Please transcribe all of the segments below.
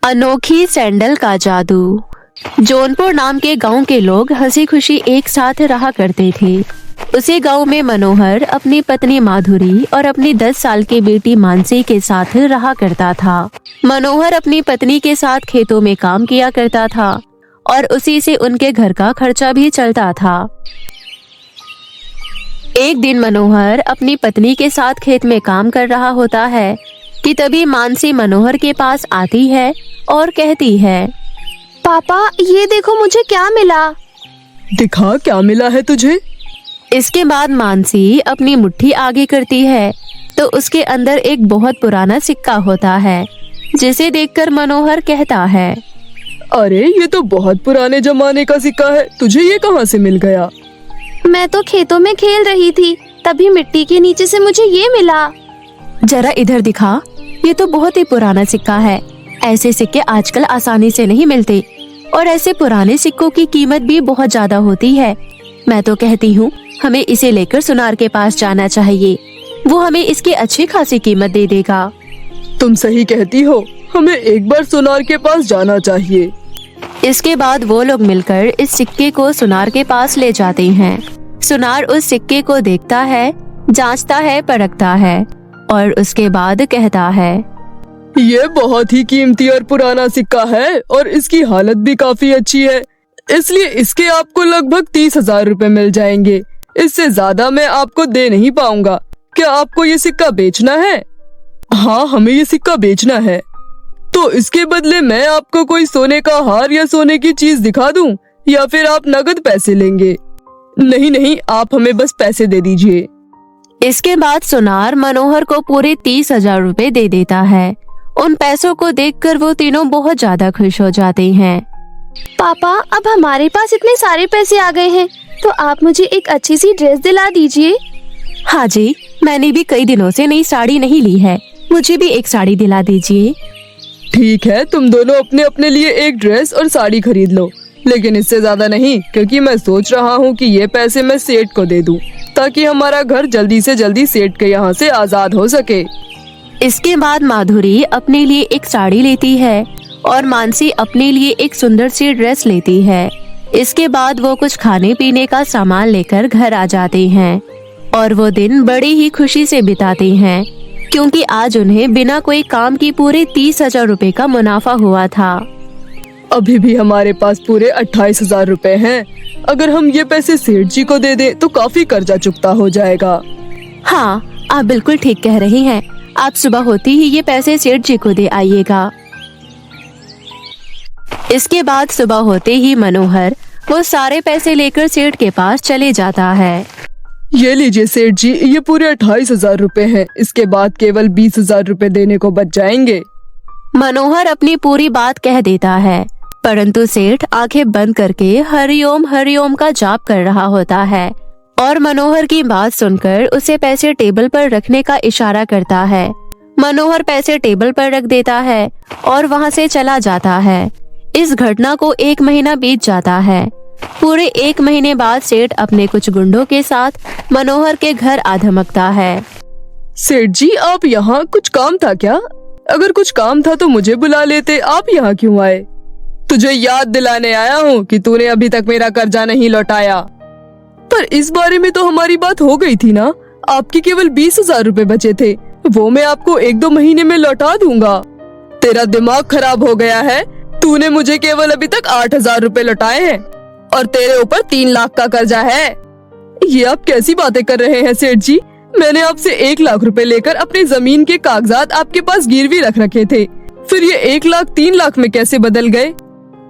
अनोखी सैंडल का जादू। जौनपुर नाम के गांव के लोग हंसी खुशी एक साथ रहा करते थे। उसी गांव में मनोहर अपनी पत्नी माधुरी और अपनी 10 साल की बेटी मानसी के साथ रहा करता था। मनोहर अपनी पत्नी के साथ खेतों में काम किया करता था और उसी से उनके घर का खर्चा भी चलता था। एक दिन मनोहर अपनी पत्नी के साथ खेत में काम कर रहा होता है कि तभी मानसी मनोहर के पास आती है और कहती है, पापा ये देखो मुझे क्या मिला। दिखा क्या मिला है तुझे। इसके बाद मानसी अपनी मुट्ठी आगे करती है तो उसके अंदर एक बहुत पुराना सिक्का होता है, जिसे देखकर मनोहर कहता है, अरे ये तो बहुत पुराने जमाने का सिक्का है, तुझे ये कहाँ से मिल गया। मैं तो खेतों में खेल रही थी, तभी मिट्टी के नीचे से मुझे ये मिला। जरा इधर दिखा, ये तो बहुत ही पुराना सिक्का है। ऐसे सिक्के आजकल आसानी से नहीं मिलते और ऐसे पुराने सिक्कों की कीमत भी बहुत ज्यादा होती है। मैं तो कहती हूँ हमें इसे लेकर सुनार के पास जाना चाहिए, वो हमें इसकी अच्छी खासी कीमत दे देगा। तुम सही कहती हो, हमें एक बार सुनार के पास जाना चाहिए। इसके बाद वो लोग मिलकर इस सिक्के को सुनार के पास ले जाते हैं। सुनार उस सिक्के को देखता है, जांचता है, परखता है और उसके बाद कहता है, ये बहुत ही कीमती और पुराना सिक्का है और इसकी हालत भी काफी अच्छी है, इसलिए इसके आपको लगभग 30,000 रुपए मिल जाएंगे। इससे ज्यादा मैं आपको दे नहीं पाऊंगा। क्या आपको ये सिक्का बेचना है? हाँ, हमें ये सिक्का बेचना है। तो इसके बदले मैं आपको कोई सोने का हार या सोने की चीज दिखा दूं, या फिर आप नगद पैसे लेंगे? नहीं, आप हमें बस पैसे दे दीजिए। इसके बाद सुनार मनोहर को पूरे 30,000 रुपए दे देता है। उन पैसों को देखकर वो तीनों बहुत ज्यादा खुश हो जाते हैं। पापा अब हमारे पास इतने सारे पैसे आ गए हैं, तो आप मुझे एक अच्छी सी ड्रेस दिला दीजिए। हाँ जी, मैंने भी कई दिनों से नई साड़ी नहीं ली है, मुझे भी एक साड़ी दिला दीजिए। ठीक है, तुम दोनों अपने अपने लिए एक ड्रेस और साड़ी खरीद लो, लेकिन इससे ज्यादा नहीं, क्योंकि मैं सोच रहा हूँ कि ये पैसे मैं सेठ को दे दूँ, ताकि हमारा घर जल्दी से जल्दी सेठ के यहाँ से आजाद हो सके। इसके बाद माधुरी अपने लिए एक साड़ी लेती है और मानसी अपने लिए एक सुंदर सी ड्रेस लेती है। इसके बाद वो कुछ खाने पीने का सामान लेकर घर आ जाते हैं और वो दिन बड़ी ही खुशी से बिताते हैं, क्योंकि आज उन्हें बिना कोई काम की पूरे 30,000 रुपए का मुनाफा हुआ था। अभी भी हमारे पास पूरे 28,000 रुपए हैं। अगर हम ये पैसे सेठ जी को दे दें तो काफी कर्जा चुकता हो जाएगा। हाँ, आप बिल्कुल ठीक कह रही हैं। आप सुबह होती ही ये पैसे सेठ जी को दे आइएगा। इसके बाद सुबह होते ही मनोहर वो सारे पैसे लेकर सेठ के पास चले जाता है। ये लीजिए सेठ जी, ये पूरे 28,000 रुपए हैं। इसके बाद केवल 20,000 रुपए देने को बच जाएंगे। मनोहर अपनी पूरी बात कह देता है, परंतु सेठ आंखें बंद करके हरिओम हरिओम का जाप कर रहा होता है और मनोहर की बात सुनकर उसे पैसे टेबल पर रखने का इशारा करता है। मनोहर पैसे टेबल पर रख देता है और वहां से चला जाता है। इस घटना को 1 महीना बीत जाता है। पूरे 1 महीने बाद सेठ अपने कुछ गुंडों के साथ मनोहर के घर आ धमकता है। सेठ जी, आप यहाँ कुछ काम था क्या? अगर कुछ काम था तो मुझे बुला लेते, आप यहाँ क्यों आए? तुझे याद दिलाने आया हूँ कि तूने अभी तक मेरा कर्जा नहीं लौटाया। पर इस बारे में तो हमारी बात हो गई थी ना। आपके केवल 20,000 रुपए बचे थे, वो मैं आपको 1-2 महीने में लौटा दूंगा। तेरा दिमाग खराब हो गया है। तूने मुझे केवल अभी तक 8,000 रुपए लौटाए हैं और तेरे ऊपर 3 लाख का कर्जा है। ये आप कैसी बातें कर रहे हैं सेठ जी? मैंने आपसे 1 लाख रुपए लेकर अपनी जमीन के कागजात आपके पास गिरवी रख रखे थे, फिर ये 1 लाख 3 लाख में कैसे बदल गए?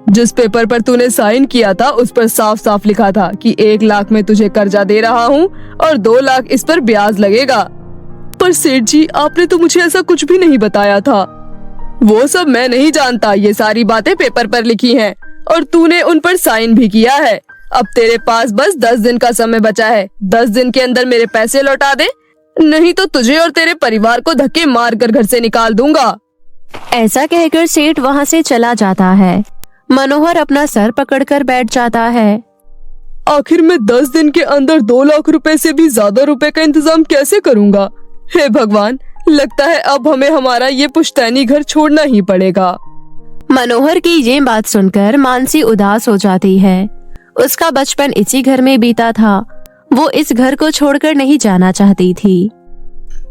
जिस पेपर पर तूने साइन किया था उस पर साफ साफ लिखा था कि 1 लाख में तुझे कर्जा दे रहा हूँ और 2 लाख इस पर ब्याज लगेगा। पर सेठ जी, आपने तो मुझे ऐसा कुछ भी नहीं बताया था। वो सब मैं नहीं जानता, ये सारी बातें पेपर पर लिखी हैं और तूने उन पर साइन भी किया है। अब तेरे पास बस 10 दिन का समय बचा है। 10 दिन के अंदर मेरे पैसे लौटा दे, नहीं तो तुझे और तेरे परिवार को धक्के मार कर घर से निकाल दूंगा। ऐसा कहकर सेठ वहां से चला जाता है। मनोहर अपना सर पकड़कर बैठ जाता है। आखिर मैं 10 दिन के अंदर 2 लाख रुपए से भी ज्यादा रुपए का इंतजाम कैसे करूंगा? हे भगवान, लगता है अब हमें हमारा ये पुश्तैनी घर छोड़ना ही पड़ेगा। मनोहर की ये बात सुनकर मानसी उदास हो जाती है। उसका बचपन इसी घर में बीता था। वो इस घर को छोड़कर नहीं जाना चाहती थी।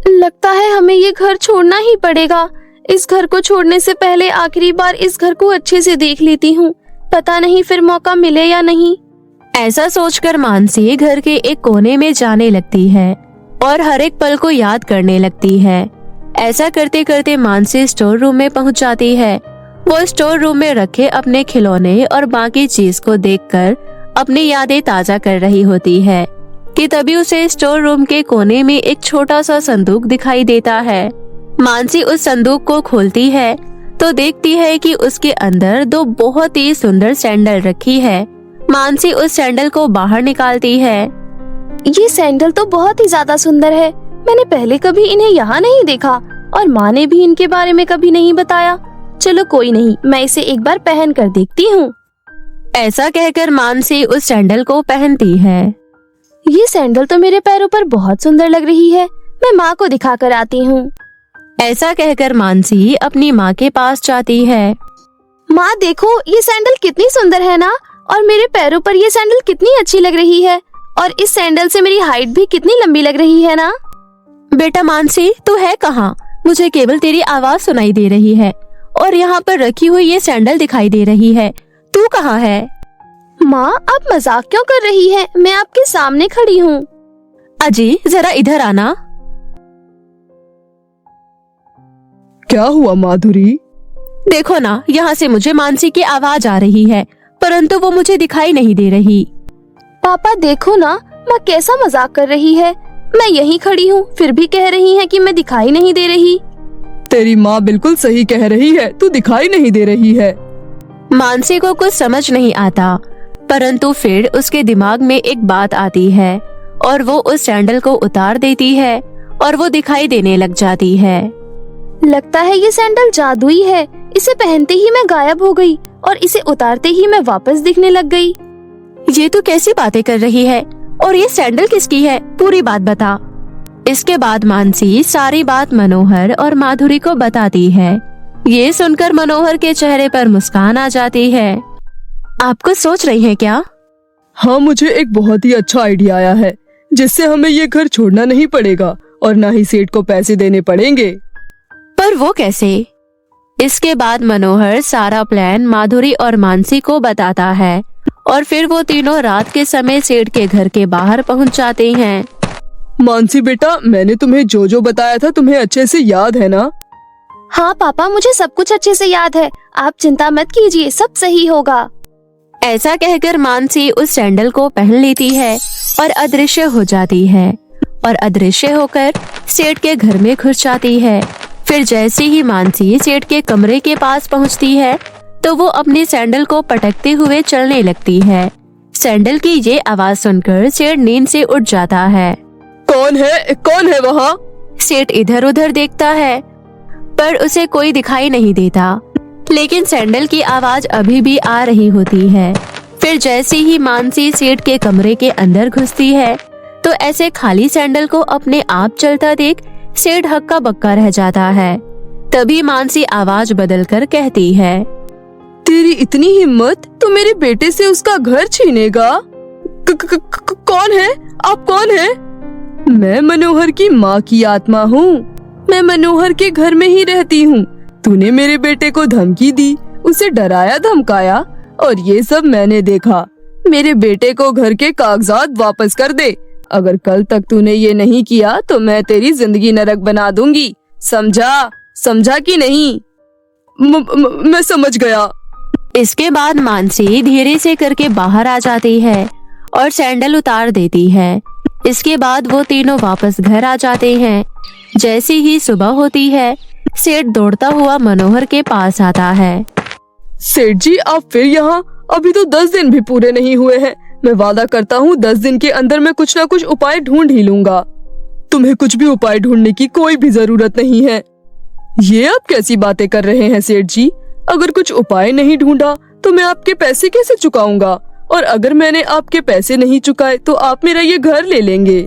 लगता है हमें ये घर छोड़ना ही पड़ेगा। इस घर को छोड़ने से पहले आखिरी बार इस घर को अच्छे से देख लेती हूँ। पता नहीं फिर मौका मिले या नहीं। ऐसा सोचकर मानसी घर के एक कोने में जाने लगती है और हर एक पल को याद करने लगती है। ऐसा करते करते मानसी स्टोर रूम में पहुंच जाती है। वो स्टोर रूम में रखे अपने खिलौने और बाकी चीज को देखकर अपनी यादें ताजा कर रही होती है कि तभी उसे स्टोर रूम के कोने में एक छोटा सा संदूक दिखाई देता है। मानसी उस संदूक को खोलती है तो देखती है कि उसके अंदर दो बहुत ही सुंदर सैंडल रखी है। मानसी उस सैंडल को बाहर निकालती है। ये सैंडल तो बहुत ही ज्यादा सुंदर है। मैंने पहले कभी इन्हें यहाँ नहीं देखा और माँ ने भी इनके बारे में कभी नहीं बताया। चलो कोई नहीं, मैं इसे एक बार पहन कर देखती हूँ। ऐसा कहकर मानसी उस सैंडल को पहनती है। ये सैंडल तो मेरे पैरों पर बहुत सुंदर लग रही है। मैं माँ को दिखा कर आती हूँ। ऐसा कहकर मानसी अपनी माँ के पास जाती है। माँ देखो, ये सैंडल कितनी सुंदर है ना, और मेरे पैरों पर ये सैंडल कितनी अच्छी लग रही है, और इस सैंडल से मेरी हाइट भी कितनी लंबी लग रही है ना। बेटा मानसी, तू है कहाँ? मुझे केवल तेरी आवाज सुनाई दे रही है और यहाँ पर रखी हुई ये सैंडल दिखाई दे रही है। तू कहाँ है? माँ, आप मजाक क्यों कर रही हैं? मैं आपके सामने खड़ी हूँ। अजी, जरा इधर आना। क्या हुआ माधुरी? देखो ना, यहाँ से मुझे मानसी की आवाज आ रही है, परंतु वो मुझे दिखाई नहीं दे रही। पापा देखो ना, माँ कैसा मजाक कर रही है। मैं यहीं खड़ी हूँ, फिर भी कह रही है कि मैं दिखाई नहीं दे रही। तेरी माँ बिल्कुल सही कह रही है, तू दिखाई नहीं दे रही है। मानसी को कुछ समझ नहीं आता, परंतु फिर उसके दिमाग में एक बात आती है और वो उस सैंडल को उतार देती है और वो दिखाई देने लग जाती है। लगता है ये सैंडल जादुई है। इसे पहनते ही मैं गायब हो गई और इसे उतारते ही मैं वापस दिखने लग गई। ये तू कैसी बातें कर रही है? और ये सैंडल किसकी है? पूरी बात बता। इसके बाद मानसी सारी बात मनोहर और माधुरी को बताती है। ये सुनकर मनोहर के चेहरे पर मुस्कान आ जाती है। आप कुछ सोच रही हैं क्या? हाँ, मुझे एक बहुत ही अच्छा आइडिया आया है, जिससे हमें ये घर छोड़ना नहीं पड़ेगा और ना ही सेठ को पैसे देने पड़ेंगे। पर वो कैसे? इसके बाद मनोहर सारा प्लान माधुरी और मानसी को बताता है और फिर वो तीनों रात के समय सेठ के घर के बाहर पहुंच जाते हैं। मानसी बेटा, मैंने तुम्हें जो जो बताया था तुम्हें अच्छे से याद है ना? हाँ पापा, मुझे सब कुछ अच्छे से याद है। आप चिंता मत कीजिए, सब सही होगा। ऐसा कहकर मानसी उस सैंडल को पहन लेती है और अदृश्य हो जाती है और अदृश्य होकर सेठ के घर में घुस जाती है। फिर जैसे ही मानसी सेठ के कमरे के पास पहुंचती है तो वो अपने सैंडल को पटकते हुए चलने लगती है। सैंडल की ये आवाज सुनकर सेठ नींद से उठ जाता है। कौन है वहाँ? सेठ इधर उधर देखता है पर उसे कोई दिखाई नहीं देता, लेकिन सैंडल की आवाज अभी भी आ रही होती है। फिर जैसे ही मानसी सेठ के कमरे के अंदर घुसती है तो ऐसे खाली सैंडल को अपने आप चलता देख सेठ हक्का बक्का रह जाता है। तभी मानसी आवाज बदलकर कहती है, तेरी इतनी हिम्मत, तू मेरे बेटे से उसका घर छीनेगा? कौन है आप? कौन है? मैं मनोहर की माँ की आत्मा हूँ। मैं मनोहर के घर में ही रहती हूँ। तूने मेरे बेटे को धमकी दी, उसे डराया धमकाया और ये सब मैंने देखा। मेरे बेटे को घर के कागजात वापस कर दे। अगर कल तक तूने ये नहीं किया तो मैं तेरी जिंदगी नरक बना दूंगी। समझा कि नहीं? मैं समझ गया। इसके बाद मानसी धीरे से करके बाहर आ जाती है और सैंडल उतार देती है। इसके बाद वो तीनों वापस घर आ जाते हैं। जैसे ही सुबह होती है सेठ दौड़ता हुआ मनोहर के पास आता है। सेठ जी, आप फिर यहाँ? अभी तो 10 दिन भी पूरे नहीं हुए हैं। मैं वादा करता हूँ 10 दिन के अंदर मैं कुछ ना कुछ उपाय ढूंढ ही लूंगा। तुम्हें कुछ भी उपाय ढूंढने की कोई भी जरूरत नहीं है। ये आप कैसी बातें कर रहे हैं सेठ जी? अगर कुछ उपाय नहीं ढूंढा तो मैं आपके पैसे कैसे चुकाऊंगा? और अगर मैंने आपके पैसे नहीं चुकाए तो आप मेरा ये घर ले लेंगे।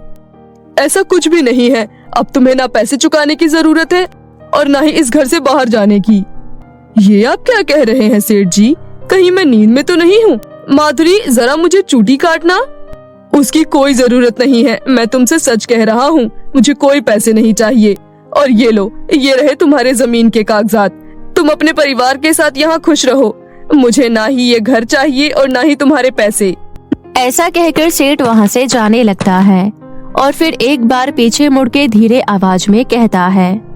ऐसा कुछ भी नहीं है। अब तुम्हें ना पैसे चुकाने की जरूरत है और ना ही इस घर से बाहर जाने की। ये आप क्या कह रहे हैं सेठ जी? कहीं मैं नींद में तो नहीं हूँ? माधुरी, जरा मुझे चूटी काटना। उसकी कोई जरूरत नहीं है, मैं तुमसे सच कह रहा हूँ। मुझे कोई पैसे नहीं चाहिए। और ये लो, ये रहे तुम्हारे जमीन के कागजात। तुम अपने परिवार के साथ यहाँ खुश रहो। मुझे ना ही ये घर चाहिए और ना ही तुम्हारे पैसे। ऐसा कहकर सेठ वहाँ से जाने लगता है और फिर एक बार पीछे मुड़ के धीरे आवाज में कहता है,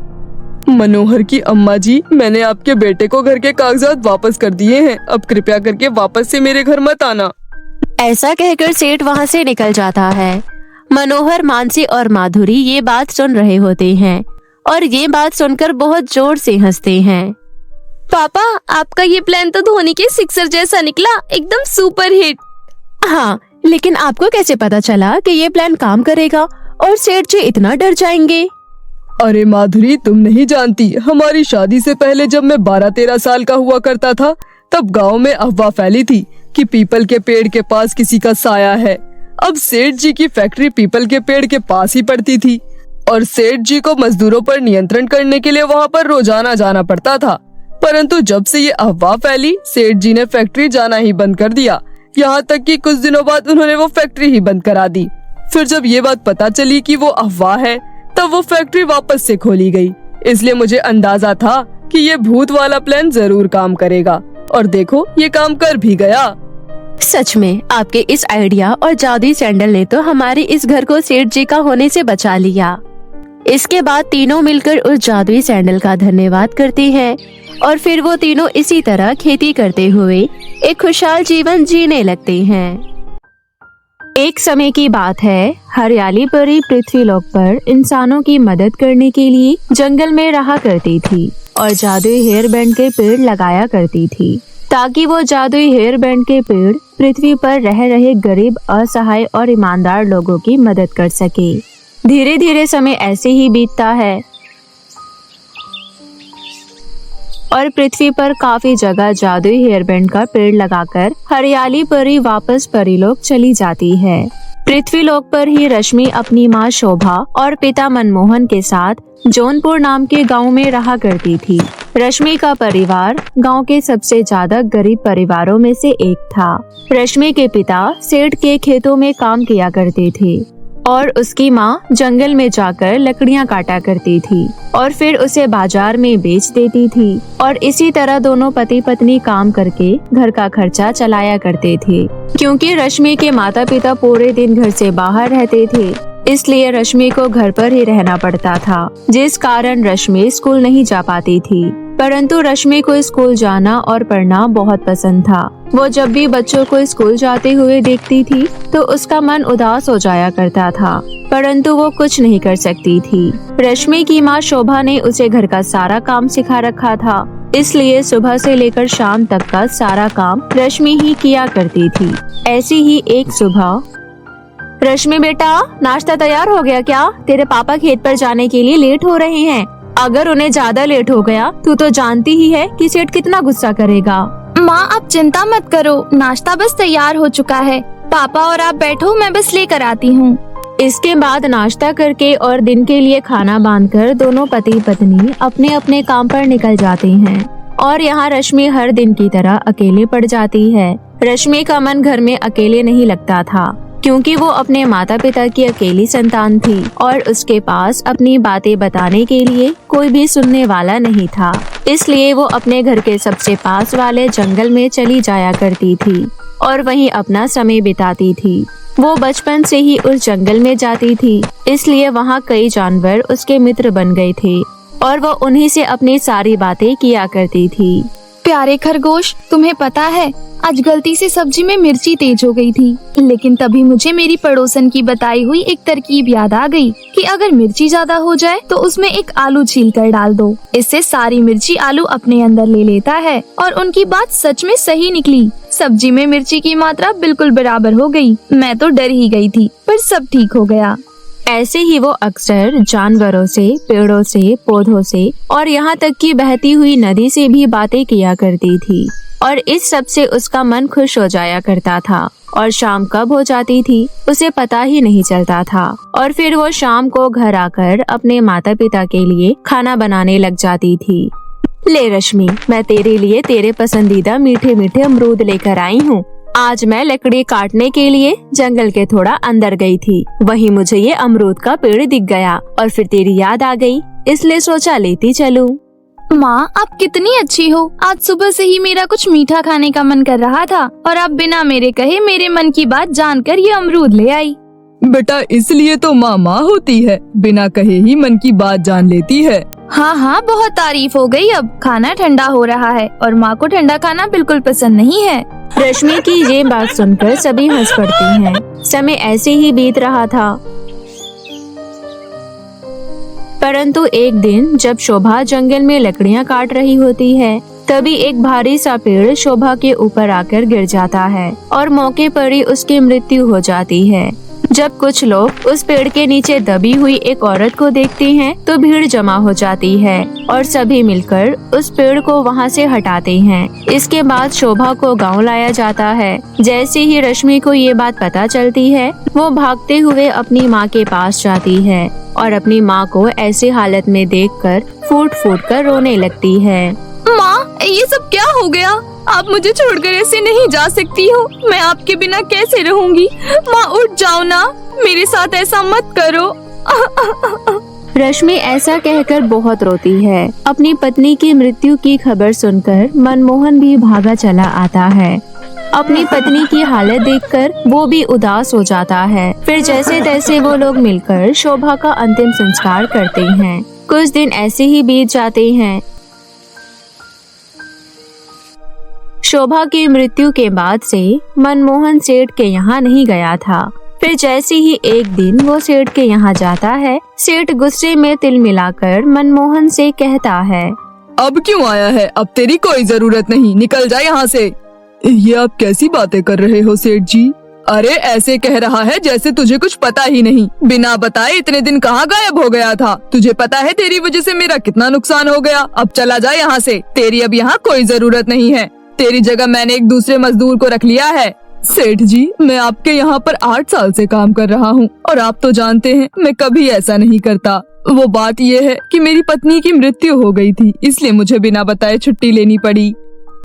मनोहर की अम्मा जी, मैंने आपके बेटे को घर के कागजात वापस कर दिए हैं। अब कृपया करके वापस से मेरे घर मत आना। ऐसा कहकर सेठ वहाँ से निकल जाता है। मनोहर, मानसी और माधुरी ये बात सुन रहे होते हैं और ये बात सुनकर बहुत जोर से हंसते हैं। पापा, आपका ये प्लान तो धोनी के सिक्सर जैसा निकला, एकदम सुपर हिट। हाँ, लेकिन आपको कैसे पता चला कि ये प्लान काम करेगा और सेठ जी इतना डर जाएंगे? अरे माधुरी, तुम नहीं जानती, हमारी शादी से पहले जब मैं 12-13 साल का हुआ करता था, तब गांव में अफवाह फैली थी कि पीपल के पेड़ के पास किसी का साया है। अब सेठ जी की फैक्ट्री पीपल के पेड़ के पास ही पड़ती थी और सेठ जी को मजदूरों पर नियंत्रण करने के लिए वहाँ पर रोजाना जाना पड़ता था। परंतु जब से ये अफवाह फैली, सेठ जी ने फैक्ट्री जाना ही बंद कर दिया। यहाँ तक कि कुछ दिनों बाद उन्होंने वो फैक्ट्री ही बंद करा दी। फिर जब ये बात पता चली कि वो अफवाह है, तब वो फैक्ट्री वापस से खोली गई। इसलिए मुझे अंदाजा था कि ये भूत वाला प्लान जरूर काम करेगा और देखो, ये काम कर भी गया। सच में आपके इस आइडिया और जादुई सैंडल ने तो हमारे इस घर को सेठ जी का होने से बचा लिया। इसके बाद तीनों मिलकर उस जादुई सैंडल का धन्यवाद करते हैं और फिर वो तीनों इसी तरह खेती करते हुए एक खुशहाल जीवन जीने लगते हैं। एक समय की बात है, हरियाली भरी पृथ्वीलोक पर इंसानों की मदद करने के लिए जंगल में रहा करती थी और जादुई हेयर बैंड के पेड़ लगाया करती थी ताकि वो जादुई हेयर बैंड के पेड़ पृथ्वी पर रह रहे गरीब, असहाय और ईमानदार लोगों की मदद कर सके। धीरे धीरे समय ऐसे ही बीतता है और पृथ्वी पर काफी जगह जादुई हेयर बैंड का पेड़ लगाकर हरियाली परी वापस परीलोक चली जाती है। पृथ्वीलोक पर ही रश्मि अपनी माँ शोभा और पिता मनमोहन के साथ जौनपुर नाम के गांव में रहा करती थी। रश्मि का परिवार गांव के सबसे ज्यादा गरीब परिवारों में से एक था। रश्मि के पिता सेठ के खेतों में काम किया करते थे और उसकी माँ जंगल में जाकर लकड़ियाँ काटा करती थी और फिर उसे बाजार में बेच देती थी और इसी तरह दोनों पति पत्नी काम करके घर का खर्चा चलाया करते थे। क्योंकि रश्मि के माता पिता पूरे दिन घर से बाहर रहते थे, इसलिए रश्मि को घर पर ही रहना पड़ता था, जिस कारण रश्मि स्कूल नहीं जा पाती थी। परंतु रश्मि को स्कूल जाना और पढ़ना बहुत पसंद था। वो जब भी बच्चों को स्कूल जाते हुए देखती थी तो उसका मन उदास हो जाया करता था, परंतु वो कुछ नहीं कर सकती थी। रश्मि की माँ शोभा ने उसे घर का सारा काम सिखा रखा था, इसलिए सुबह से लेकर शाम तक का सारा काम रश्मि ही किया करती थी। ऐसी ही एक सुबह, रश्मि बेटा, नाश्ता तैयार हो गया क्या? तेरे पापा खेत पर जाने के लिए लेट हो रहे हैं। अगर उन्हें ज्यादा लेट हो गया तो जानती ही है कि सेठ कितना गुस्सा करेगा। माँ, आप चिंता मत करो, नाश्ता बस तैयार हो चुका है। पापा और आप बैठो, मैं बस लेकर आती हूँ। इसके बाद नाश्ता करके और दिन के लिए खाना बांधकर दोनों पति पत्नी अपने अपने काम पर निकल जाते हैं और यहाँ रश्मि हर दिन की तरह अकेले पड़ जाती है। रश्मि का मन घर में अकेले नहीं लगता था क्योंकि वो अपने माता पिता की अकेली संतान थी और उसके पास अपनी बातें बताने के लिए कोई भी सुनने वाला नहीं था। इसलिए वो अपने घर के सबसे पास वाले जंगल में चली जाया करती थी और वहीं अपना समय बिताती थी। वो बचपन से ही उस जंगल में जाती थी, इसलिए वहाँ कई जानवर उसके मित्र बन गए थे और वो उन्हीं से अपनी सारी बातें किया करती थी। प्यारे खरगोश, तुम्हें पता है आज गलती से सब्जी में मिर्ची तेज हो गई थी, लेकिन तभी मुझे मेरी पड़ोसन की बताई हुई एक तरकीब याद आ गई कि अगर मिर्ची ज्यादा हो जाए तो उसमें एक आलू छील कर डाल दो। इससे सारी मिर्ची आलू अपने अंदर ले लेता है और उनकी बात सच में सही निकली। सब्जी में मिर्ची की मात्रा बिल्कुल बराबर हो गई। मैं तो डर ही गई थी, पर सब ठीक हो गया। ऐसे ही वो अक्सर जानवरों से, पेड़ों से, पौधों से और यहाँ तक कि बहती हुई नदी से भी बातें किया करती थी और इस सब से उसका मन खुश हो जाया करता था। और शाम कब हो जाती थी उसे पता ही नहीं चलता था और फिर वो शाम को घर आकर अपने माता पिता के लिए खाना बनाने लग जाती थी। ले रश्मि, मैं तेरे लिए तेरे पसंदीदा मीठे मीठे अमरूद लेकर आई हूँ। आज मैं लकड़ी काटने के लिए जंगल के थोड़ा अंदर गई थी, वहीं मुझे ये अमरूद का पेड़ दिख गया और फिर तेरी याद आ गई, इसलिए सोचा लेती चलूं। माँ, आप कितनी अच्छी हो। आज सुबह से ही मेरा कुछ मीठा खाने का मन कर रहा था और आप बिना मेरे कहे मेरे मन की बात जानकर ये अमरूद ले आई। बेटा, इसलिए तो माँ होती है, बिना कहे ही मन की बात जान लेती है। हाँ हाँ, बहुत तारीफ हो गई। अब खाना ठंडा हो रहा है और माँ को ठंडा खाना बिल्कुल पसंद नहीं है। रश्मि की ये बात सुनकर सभी हंस पड़ते हैं। समय ऐसे ही बीत रहा था, परंतु एक दिन जब शोभा जंगल में लकड़ियां काट रही होती है, तभी एक भारी सा पेड़ शोभा के ऊपर आकर गिर जाता है और मौके पर ही उसकी मृत्यु हो जाती है। जब कुछ लोग उस पेड़ के नीचे दबी हुई एक औरत को देखते हैं तो भीड़ जमा हो जाती है और सभी मिलकर उस पेड़ को वहां से हटाते हैं। इसके बाद शोभा को गांव लाया जाता है। जैसे ही रश्मि को ये बात पता चलती है, वो भागते हुए अपनी माँ के पास जाती है और अपनी माँ को ऐसी हालत में देखकर फूट फूट कर रोने लगती है। माँ, ये सब क्या हो गया? आप मुझे छोड़कर ऐसे नहीं जा सकती हो। मैं आपके बिना कैसे रहूंगी? माँ, उठ जाओ ना, मेरे साथ ऐसा मत करो। रश्मि ऐसा कहकर बहुत रोती है। अपनी पत्नी की मृत्यु की खबर सुनकर मनमोहन भी भागा चला आता है। अपनी पत्नी की हालत देखकर वो भी उदास हो जाता है। फिर जैसे तैसे वो लोग मिलकर शोभा का अंतिम संस्कार करते हैं। कुछ दिन ऐसे ही बीत जाते हैं। शोभा की मृत्यु के बाद से मनमोहन सेठ के यहाँ नहीं गया था। फिर जैसे ही एक दिन वो सेठ के यहाँ जाता है, सेठ गुस्से में तिल मिलाकर मनमोहन से कहता है, अब क्यों आया है? अब तेरी कोई जरूरत नहीं, निकल जा यहाँ से। ये आप कैसी बातें कर रहे हो सेठ जी? अरे ऐसे कह रहा है जैसे तुझे कुछ पता ही नहीं। बिना बताए इतने दिन कहाँ गायब हो गया था? तुझे पता है तेरी वजह से मेरा कितना नुकसान हो गया। अब चला जा यहाँ से, तेरी अब यहाँ कोई जरूरत नहीं है। तेरी जगह मैंने एक दूसरे मजदूर को रख लिया है। सेठ जी, मैं आपके यहाँ पर 8 साल से काम कर रहा हूँ और आप तो जानते हैं मैं कभी ऐसा नहीं करता। वो बात ये है कि मेरी पत्नी की मृत्यु हो गई थी, इसलिए मुझे बिना बताए छुट्टी लेनी पड़ी।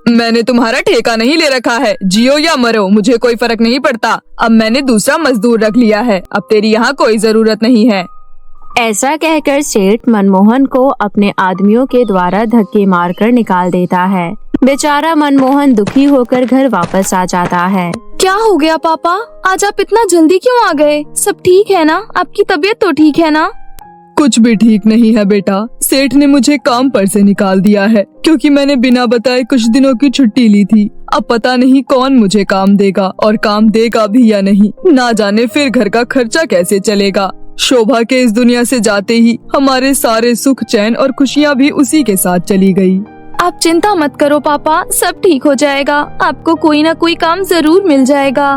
मैंने तुम्हारा ठेका नहीं ले रखा है, जियो या मरो मुझे कोई फर्क नहीं पड़ता। अब मैंने दूसरा मजदूर रख लिया है, अब तेरी यहाँ कोई जरूरत नहीं है। ऐसा कहकर सेठ मनमोहन को अपने आदमियों के द्वारा धक्के मारकर निकाल देता है। बेचारा मनमोहन दुखी होकर घर वापस आ जाता है। क्या हो गया पापा? आज आप इतना जल्दी क्यों आ गए? सब ठीक है ना? आपकी तबीयत तो ठीक है ना? कुछ भी ठीक नहीं है बेटा। सेठ ने मुझे काम पर से निकाल दिया है क्योंकि मैंने बिना बताए कुछ दिनों की छुट्टी ली थी। अब पता नहीं कौन मुझे काम देगा और काम देगा भी या नहीं। ना जाने फिर घर का खर्चा कैसे चलेगा। शोभा के इस दुनिया से जाते ही हमारे सारे सुख चैन और खुशियाँ भी उसी के साथ चली गई। आप चिंता मत करो पापा, सब ठीक हो जाएगा। आपको कोई ना कोई काम जरूर मिल जाएगा।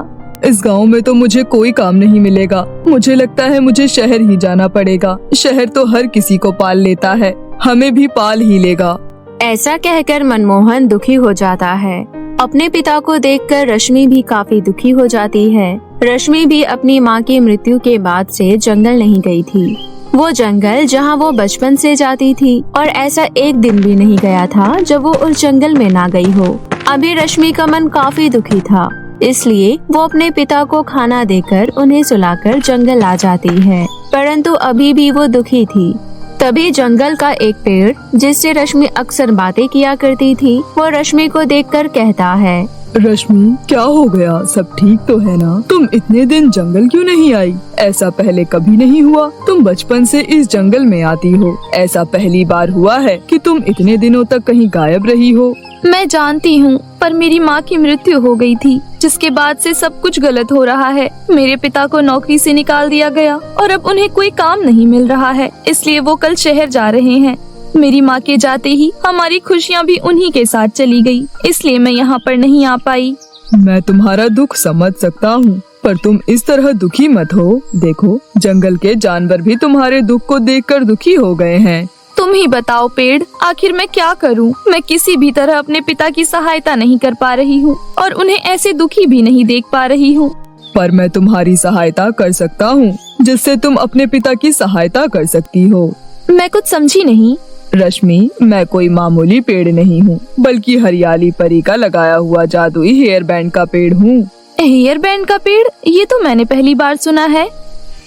इस गांव में तो मुझे कोई काम नहीं मिलेगा। मुझे लगता है मुझे शहर ही जाना पड़ेगा। शहर तो हर किसी को पाल लेता है, हमें भी पाल ही लेगा। ऐसा कहकर मनमोहन दुखी हो जाता है। अपने पिता को देखकर रश्मि भी काफी दुखी हो जाती है। रश्मि भी अपनी माँ की मृत्यु के बाद से जंगल नहीं गई थी। वो जंगल जहाँ वो बचपन से जाती थी और ऐसा एक दिन भी नहीं गया था जब वो उस जंगल में ना गई हो। अभी रश्मि का मन काफी दुखी था, इसलिए वो अपने पिता को खाना देकर उन्हें सुलाकर जंगल आ जाती है। परंतु अभी भी वो दुखी थी। तभी जंगल का एक पेड़, जिससे रश्मि अक्सर बातें किया करती थी, वो रश्मि को देखकर कहता है, रश्मि क्या हो गया? सब ठीक तो है ना? तुम इतने दिन जंगल क्यों नहीं आई? ऐसा पहले कभी नहीं हुआ। तुम बचपन से इस जंगल में आती हो। ऐसा पहली बार हुआ है कि तुम इतने दिनों तक कहीं गायब रही हो। मैं जानती हूँ, पर मेरी माँ की मृत्यु हो गई थी, जिसके बाद से सब कुछ गलत हो रहा है। मेरे पिता को नौकरी से निकाल दिया गया और अब उन्हें कोई काम नहीं मिल रहा है, इसलिए वो कल शहर जा रहे हैं। मेरी माँ के जाते ही हमारी खुशियाँ भी उन्हीं के साथ चली गई, इसलिए मैं यहाँ पर नहीं आ पाई। मैं तुम्हारा दुख समझ सकता हूँ, पर तुम इस तरह दुखी मत हो। देखो, जंगल के जानवर भी तुम्हारे दुख को देखकर दुखी हो गए हैं। तुम ही बताओ पेड़, आखिर मैं क्या करूं? मैं किसी भी तरह अपने पिता की सहायता नहीं कर पा रही हूं और उन्हें ऐसे दुखी भी नहीं देख पा रही हूं। पर मैं तुम्हारी सहायता कर सकता हूं, जिससे तुम अपने पिता की सहायता कर सकती हो। मैं कुछ समझी नहीं। रश्मि, मैं कोई मामूली पेड़ नहीं हूँ, बल्कि हरियाली परी का लगाया हुआ जादुई हेयर बैंड का पेड़ हूँ। हेयर बैंड का पेड़? ये तो मैंने पहली बार सुना है।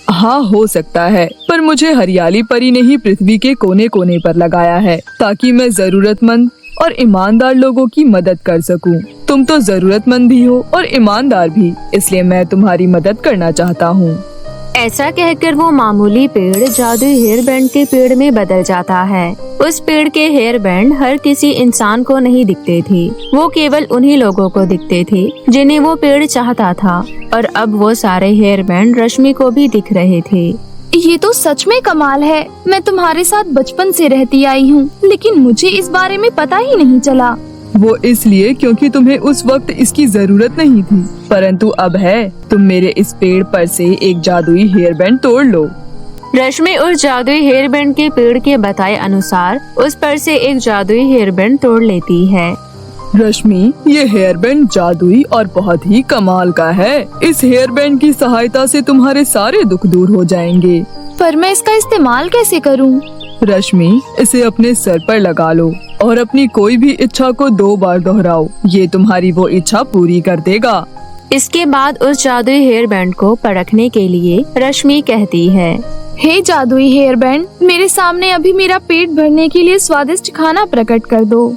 हाँ, हो सकता है, पर मुझे हरियाली परी ने ही पृथ्वी के कोने कोने पर लगाया है, ताकि मैं जरूरतमंद और ईमानदार लोगों की मदद कर सकूं। तुम तो जरूरतमंद भी हो और ईमानदार भी, इसलिए मैं तुम्हारी मदद करना चाहता हूँ। ऐसा कहकर वो मामूली पेड़ जादुई हेयर बैंड के पेड़ में बदल जाता है। उस पेड़ के हेयर बैंड हर किसी इंसान को नहीं दिखते थे, वो केवल उन्हीं लोगों को दिखते थे जिन्हें वो पेड़ चाहता था। और अब वो सारे हेयर बैंड रश्मि को भी दिख रहे थे। ये तो सच में कमाल है। मैं तुम्हारे साथ बचपन से रहती आई हूँ, लेकिन मुझे इस बारे में पता ही नहीं चला। वो इसलिए क्योंकि तुम्हें उस वक्त इसकी जरूरत नहीं थी, परंतु अब है। तुम मेरे इस पेड़ पर से एक जादुई हेयर बैंड तोड़ लो। रश्मि उस जादुई हेयर बैंड के पेड़ के बताए अनुसार उस पर से एक जादुई हेयर बैंड तोड़ लेती है। रश्मि, ये हेयर बैंड जादुई और बहुत ही कमाल का है। इस हेयर बैंड की सहायता से तुम्हारे सारे दुख दूर हो जाएंगे। पर मैं इसका इस्तेमाल कैसे करूँ? रश्मि, इसे अपने सर पर लगा लो और अपनी कोई भी इच्छा को 2 बार दोहराओ। ये तुम्हारी वो इच्छा पूरी कर देगा। इसके बाद उस जादुई हेयर बैंड को परखने के लिए रश्मि कहती है, हे जादुई हेयर बैंड, मेरे सामने अभी मेरा पेट भरने के लिए स्वादिष्ट खाना प्रकट कर दो।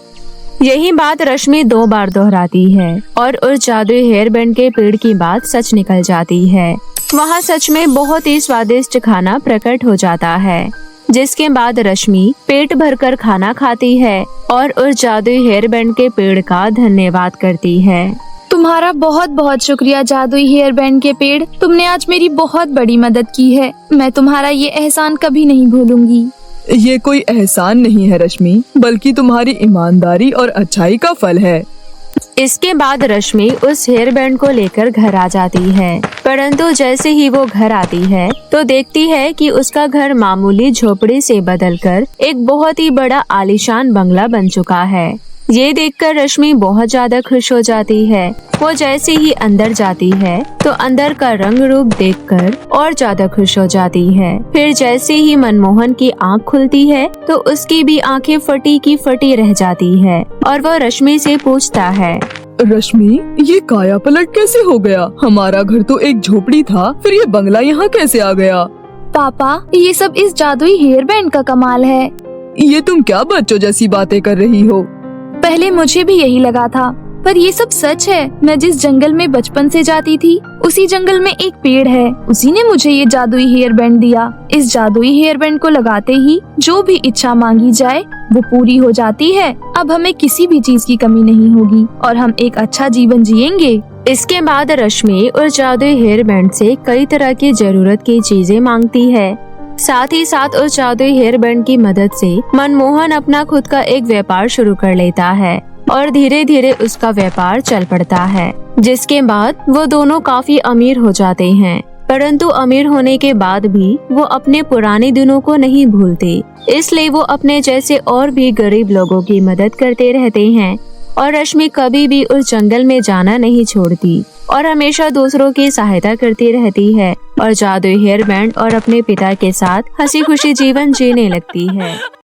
यही बात रश्मि 2 बार दोहराती है और उस जादुई हेयर बैंड के पेड़ की बात सच निकल जाती है। वहाँ सच में बहुत ही स्वादिष्ट खाना प्रकट हो जाता है, जिसके बाद रश्मि पेट भरकर खाना खाती है और उस जादुई हेयर बैंड के पेड़ का धन्यवाद करती है। तुम्हारा बहुत बहुत शुक्रिया जादुई हेयर बैंड के पेड़, तुमने आज मेरी बहुत बड़ी मदद की है। मैं तुम्हारा ये एहसान कभी नहीं भूलूंगी। ये कोई एहसान नहीं है रश्मि, बल्कि तुम्हारी ईमानदारी और अच्छाई का फल है। इसके बाद रश्मि उस हेयर बैंड को लेकर घर आ जाती है, परंतु जैसे ही वो घर आती है तो देखती है कि उसका घर मामूली झोपड़ी से बदलकर एक बहुत ही बड़ा आलीशान बंगला बन चुका है। ये देखकर रश्मि बहुत ज्यादा खुश हो जाती है। वो जैसे ही अंदर जाती है तो अंदर का रंग रूप देखकर और ज्यादा खुश हो जाती है। फिर जैसे ही मनमोहन की आंख खुलती है तो उसकी भी आंखें फटी की फटी रह जाती है और वो रश्मि से पूछता है, रश्मि, ये काया पलट कैसे हो गया? हमारा घर तो एक झोपड़ी था, फिर ये बंगला यहाँ कैसे आ गया? पापा, ये सब इस जादुई हेयर बैंड का कमाल है। ये तुम क्या बच्चों जैसी बातें कर रही हो? पहले मुझे भी यही लगा था, पर ये सब सच है। मैं जिस जंगल में बचपन से जाती थी, उसी जंगल में एक पेड़ है, उसी ने मुझे ये जादुई हेयर बैंड दिया। इस जादुई हेयर बैंड को लगाते ही जो भी इच्छा मांगी जाए वो पूरी हो जाती है। अब हमें किसी भी चीज की कमी नहीं होगी और हम एक अच्छा जीवन जिएंगे। इसके बाद रश्मि उस जादुई हेयर बैंड से कई तरह की जरूरत की चीजें मांगती है। साथ ही साथ उस जादुई हेयर बैंड की मदद से मनमोहन अपना खुद का एक व्यापार शुरू कर लेता है और धीरे धीरे उसका व्यापार चल पड़ता है, जिसके बाद वो दोनों काफी अमीर हो जाते हैं। परंतु अमीर होने के बाद भी वो अपने पुराने दिनों को नहीं भूलते, इसलिए वो अपने जैसे और भी गरीब लोगों की मदद करते रहते हैं। और रश्मि कभी भी उस जंगल में जाना नहीं छोड़ती और हमेशा दूसरों की सहायता करती रहती है और जादुई हेयर बैंड और अपने पिता के साथ हंसी खुशी जीवन जीने लगती है।